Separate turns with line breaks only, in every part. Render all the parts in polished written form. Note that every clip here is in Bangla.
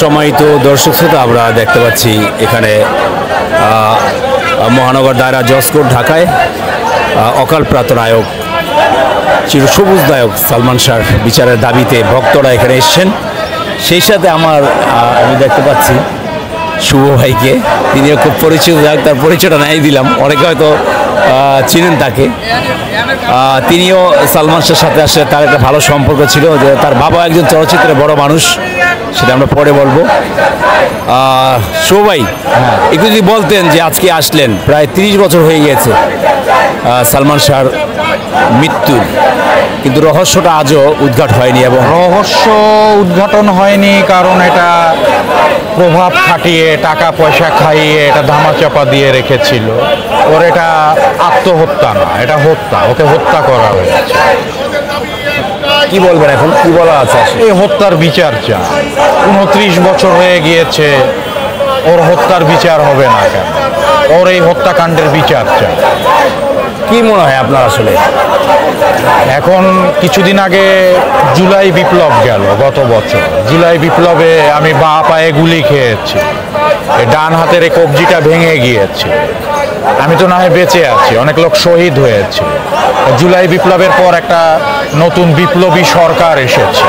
সম্মানিত দর্শক শ্রোতা, আমরা দেখতে পাচ্ছি এখানে মহানগর দায়রা জজ কোর্ট ঢাকায় অকালপ্রাপ্ত নায়ক চিরসবুজ নায়ক সালমান শাহর বিচারের দাবিতে ভক্তরা এখানে এসছেন। সেই সাথে আমি দেখতে পাচ্ছি শুভ ভাইকে, তিনিও খুব পরিচিত নায়ক, তার পরিচয়টা নাই দিলাম, অনেকে হয়তো চিনেন তাকে। তিনিও সালমান শাহর সাথে আসলে তার একটা ভালো সম্পর্ক ছিল, যে তার বাবা একজন চলচ্চিত্রের বড় মানুষ, সেটা আমরা পরে বলবো। শুভ ভাই, একটু যদি বলতেন যে আজকে আসলেন, প্রায় 30 বছর হয়ে গিয়েছে সালমান শাহর মৃত্যুর, কিন্তু রহস্যটা আজও উদ্ঘাট হয়নি। এবং
রহস্য উদ্ঘাটন হয়নি কারণ এটা প্রভাব খাটিয়ে টাকা পয়সা খাইয়ে এটা ধামাচাপা দিয়ে রেখেছিল। ওর এটা আত্মহত্যা না, এটা হত্যা, ওকে হত্যা করা হয়েছে।
কি বলবেন এখন, কি বলা আছে?
এই হত্যার বিচার চায়। 29 বছর হয়ে গিয়েছে, ওর হত্যার বিচার হবে না কেন? ওর এই হত্যাকাণ্ডের বিচার চায়।
কি মনে হয় আপনার আসলে?
এখন কিছুদিন আগে জুলাই বিপ্লব গেল, গত বছর জুলাই বিপ্লবে আমি বাঁ পায়ে গুলি খেয়েছি, ডান হাতের এই কবজিটা ভেঙে গিয়েছে। আমি তো না হয় বেঁচে আছি, অনেক লোক শহীদ হয়েছে। জুলাই বিপ্লবের পর একটা নতুন বিপ্লবী সরকার এসেছে।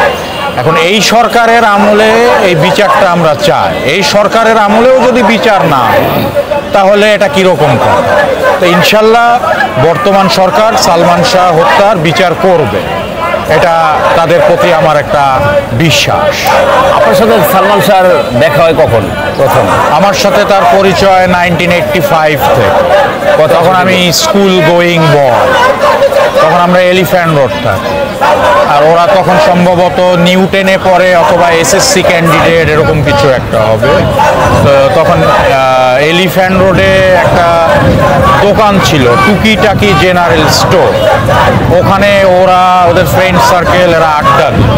এখন এই সরকারের আমলে এই বিচারটা আমরা চাই। এই সরকারের আমলেও যদি বিচার না হয় তাহলে এটা কীরকম কথা? তো ইনশাল্লাহ বর্তমান সরকার সালমান শাহ হত্যার বিচার করবে, এটা তাদের প্রতি আমার একটা বিশ্বাস।
আপনার সাথে সালমান শাহর দেখা হয় কখন প্রথম?
আমার সাথে তার পরিচয় 1985 থেকে। তখন আমি স্কুল গোয়িং বয়, তখন আমরা এলিফ্যান্ট রোড থাকি, আর ওরা তখন সম্ভবত নিউটেনে পড়ে অথবা এসএসসি ক্যান্ডিডেট এরকম কিছু একটা হবে। তো তখন এলিফ্যান্ট রোডে একটা দোকান ছিল, টুকিটাকি জেনারেল স্টোর। ওখানে ওদের ফ্রেন্ড সার্কেল এরা আড্ডা দিত,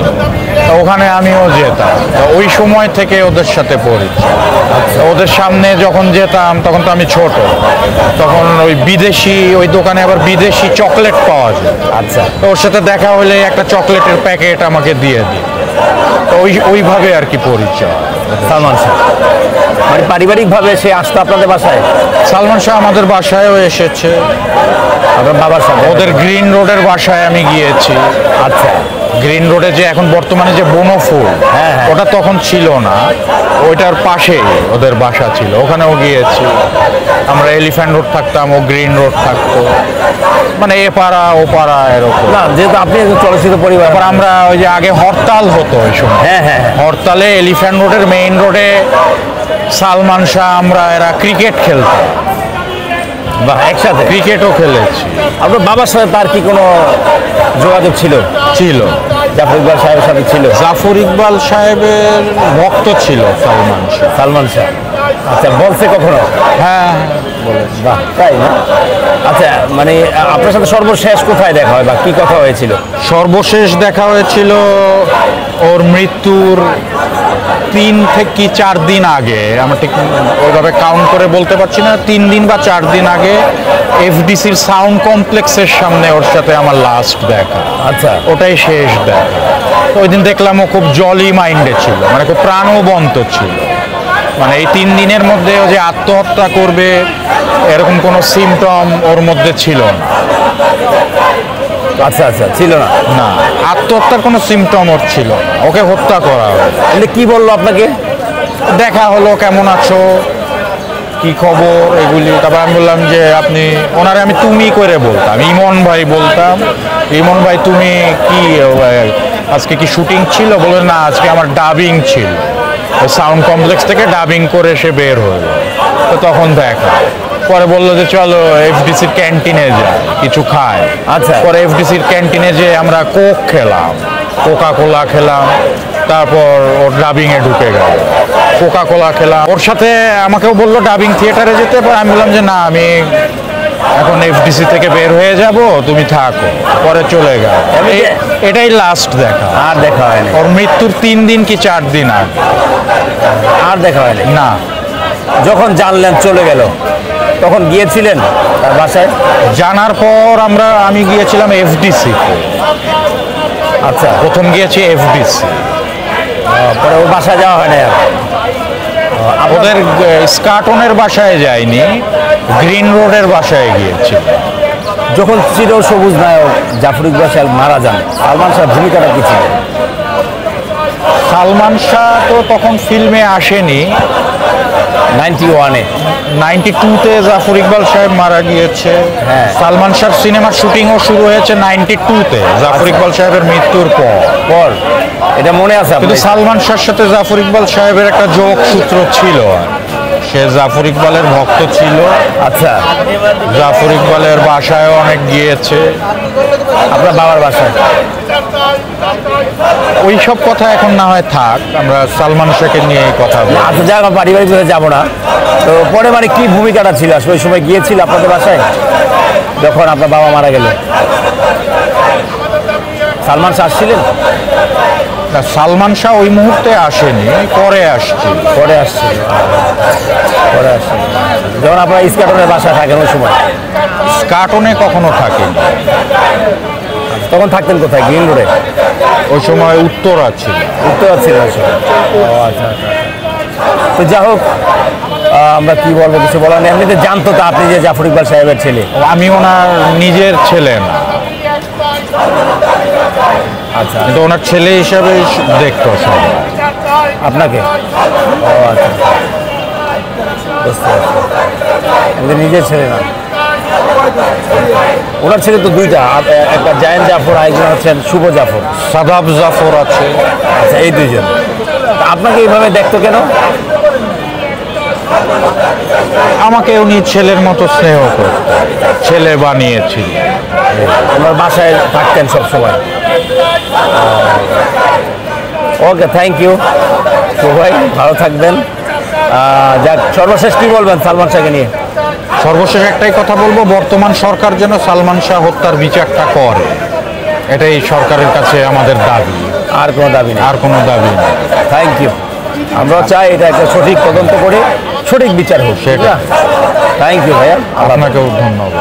ওখানে আমিও যেতাম। ওই সময় থেকে ওদের সাথে পরিচয়। ওদের সামনে যখন যেতাম তখন তো আমি ছোট, তখন ওই বিদেশি, ওই দোকানে আবার বিদেশি চকলেট পাওয়া যায়।
আচ্ছা,
তো ওর সাথে দেখা হলে একটা চকলেটের প্যাকেট আমাকে দিয়ে দিই। তো ওইভাবে আর কি পরিচয়
সালমান শাহ। মানে পারিবারিকভাবে সে আসতো আপনাদের বাসায়?
সালমান শাহ আমাদের বাসায়ও এসেছে,
আপনার বাবার সাথে?
ওদের গ্রিন রোডের বাসায় আমি গিয়েছি।
আচ্ছা,
গ্রিন রোডে যে এখন বর্তমানে যে বনফুল, ওটা তখন ছিল না, ওইটার পাশেই ওদের বাসা ছিল, ওখানেও গিয়েছি। আমরা এলিফ্যান্ট রোড থাকতাম, ও গ্রিন রোড থাকতো, মানে এ পাড়া ও পাড়া এরকম
না। যেহেতু আপনি একজন চলচ্চিত্র পরিবার,
আমরা ওই যে আগে হরতাল হতো ওই সময়, হরতালে এলিফ্যান্ট রোডের মেইন রোডে সালমান শাহ এরা ক্রিকেট খেলতো।
বাহ, একসাথে
ক্রিকেটও খেলেছি।
আপনার বাবার সাথে তার কি কোনো যোগাযোগ ছিল?
ছিল,
জাফর ইকবাল সাহেবের সাথে ছিল।
জাফর ইকবাল সাহেবের ভক্ত ছিল সালমান শাহ।
আচ্ছা, বলছে কখনো?
হ্যাঁ,
বলেছে। বাহ, তাই না? আচ্ছা, মানে আপনার সাথে সর্বশেষ কোথায় দেখা হয় বা কি কথা হয়েছিল?
সর্বশেষ দেখা হয়েছিল ওর মৃত্যুর 3 থেকে 4 দিন আগে, আমরা ঠিক ওইভাবে কাউন্ট করে বলতে পারছি না, 3 দিন বা 4 দিন আগে এফডিসির সাউন্ড কমপ্লেক্সের সামনে ওর সাথে আমার লাস্ট দেখা।
আচ্ছা,
ওটাই শেষ দেখা। ওই দিন দেখলাম ও খুব জলি মাইন্ডে ছিল, মানে খুব প্রাণবন্ত ছিল। মানে এই 3 দিনের মধ্যে ও যে আত্মহত্যা করবে এরকম কোনো সিমটম ওর মধ্যে ছিল না।
আচ্ছা আচ্ছা, ছিল না?
না, আত্মহত্যার কোনো সিমটম ওর ছিল না, ওকে হত্যা করা হয়।
তাহলে কি বললো আপনাকে?
দেখা হলো, কেমন আছো, কি খবর, এগুলি। তারপর আমি বললাম যে ওনারে আমি তুমি করে বলতাম, ইমন ভাই বলতাম। ইমন ভাই, তুমি কি আজকে কি শুটিং ছিল? বললেন না, আজকে আমার ডাবিং ছিল, সাউন্ড কমপ্লেক্স থেকে ডাবিং করে সে বের হলো। তো তখন দেখা, পরে বললো যে চলো এফডিসির ক্যান্টিনে যাই, কিছু খাই।
আচ্ছা,
পরে এফডিসির ক্যান্টিনে যে আমরা কোক খেলাম, কোকা কোলা খেলাম, তারপর ওর ডাবিংয়ে ঢুকে গেল, কোকা কোলা খেলাম। ওর সাথে আমাকেও বললো ডাবিং থিয়েটারে যেতে, পরে আমি বললাম যে না, আমি এখন এফডিসি থেকে বের হয়ে যাব, তুমি থাকো। পরে চলে গেল। এটাই লাস্ট দেখা,
আর দেখা হয়নি।
ওর মৃত্যুর 3 দিন কি 4 দিন আগে
আর দেখা হয়নি
না।
যখন জানলেন চলে গেল, তখন গিয়েছিলেন তার বাসায়?
জানার পর আমি গিয়েছিলাম এফডিসি।
আচ্ছা,
প্রথম গিয়েছি এফডিসি,
পরে ওর বাসায় যাওয়া হয় না আর।
ওদের স্কাটনের বাসায় যায়নি, গ্রিন রোডের বাসায় গিয়েছি।
যখন চির সবুজ নায়ক জাফর ইকবাল সাহেব মারা যান, সালমান শাহ ভূমিকাটা কি ছিল?
সালমান শাহ তো তখন ফিল্মে আসেনি,
91-এ।
92-তে জাফর ইকবাল সাহেব মারা গিয়েছে।
হ্যাঁ।
সালমান শাহ সিনেমার শুটিংও শুরু হয়েছে 92-তে জাফর ইকবাল সাহেবের মৃত্যুর পর।
এটা মনে আছে
কিন্তু
আপনার?
সালমান শাহর সাথে জাফর ইকবাল সাহেবের একটা যোগসূত্র ছিল। সে জাফর ইকবালের ভক্ত ছিল।
আচ্ছা,
জাফর ইকবালের বাসায় অনেক গিয়েছে।
আপনার বাবার বাসায়?
ওই সব কথা এখন না হয় থাক, আমরা সালমান শাহকে নিয়ে কথা বলি।
আচ্ছা, যাক, আমি পারিবারিক ভাবে যাবো না। তো পরে মানে কি ভূমিকাটা ছিল আসলে? ওই সময় গিয়েছিল আপনাদের বাসায় যখন আপনার বাবা মারা গেল? সালমান শাহ আসছিলেন?
না, সালমান শাহ ওই মুহূর্তে আসেনি, পরে আসছে।
পরে আসছিল। যখন আপনারা ইস্কাটনের বাসায় থাকেন ওই সময়?
কার্টনে কখনো থাকেনি,
তখন থাকতেন কোথায়? গ্রিন রোডে?
ওই সময় উত্তরা ছিল।
উত্তরা ছিল ওই সময়। ও আচ্ছা আচ্ছা। তো যা হোক, আমরা কি বলবো, কিছু বলার নেই। এমনিতে জানতো তো আপনি যে জাফর ইকবাল সাহেবের ছেলে?
আমি ওনার নিজের ছেলে না,
আচ্ছা,
কিন্তু ওনার ছেলে হিসাবে দেখতো সব।
আপনাকে? ও আচ্ছা, বুঝতে পারছি। এমনি নিজের ছেলে না। ওনার ছেলে তো দুইটা, একটা জায়েন জাফর, আরেকজন হচ্ছেন শুভ জাফর।
সাদাব জাফর আছে।
আচ্ছা, এই দুইজন। তা আপনাকে এইভাবে দেখতো কেন?
আমাকে উনি ছেলের মতো স্নেহ করতেন, ছেলে বানিয়েছিল।
ওনার বাসায় থাকতেন সব সময়। ওকে, থ্যাংক ইউ। তো ভাই ভালো থাকবেন। যাক, সর্বশেষ কি বলবেন সালমান শাহকে নিয়ে?
সর্বশেষ একটাই কথা বলবো, বর্তমান সরকার যেন সালমান শাহ হত্যার বিচারটা করে, এটাই সরকারের কাছে আমাদের দাবি।
আর কোনো দাবি নেই?
আর কোনো দাবি নেই।
Thank you. আমরা চাই এটা একটা সঠিক তদন্ত করে সঠিক বিচার হোক।
সেটা।
থ্যাংক ইউ ভাইয়া।
আপনাকেও ধন্যবাদ।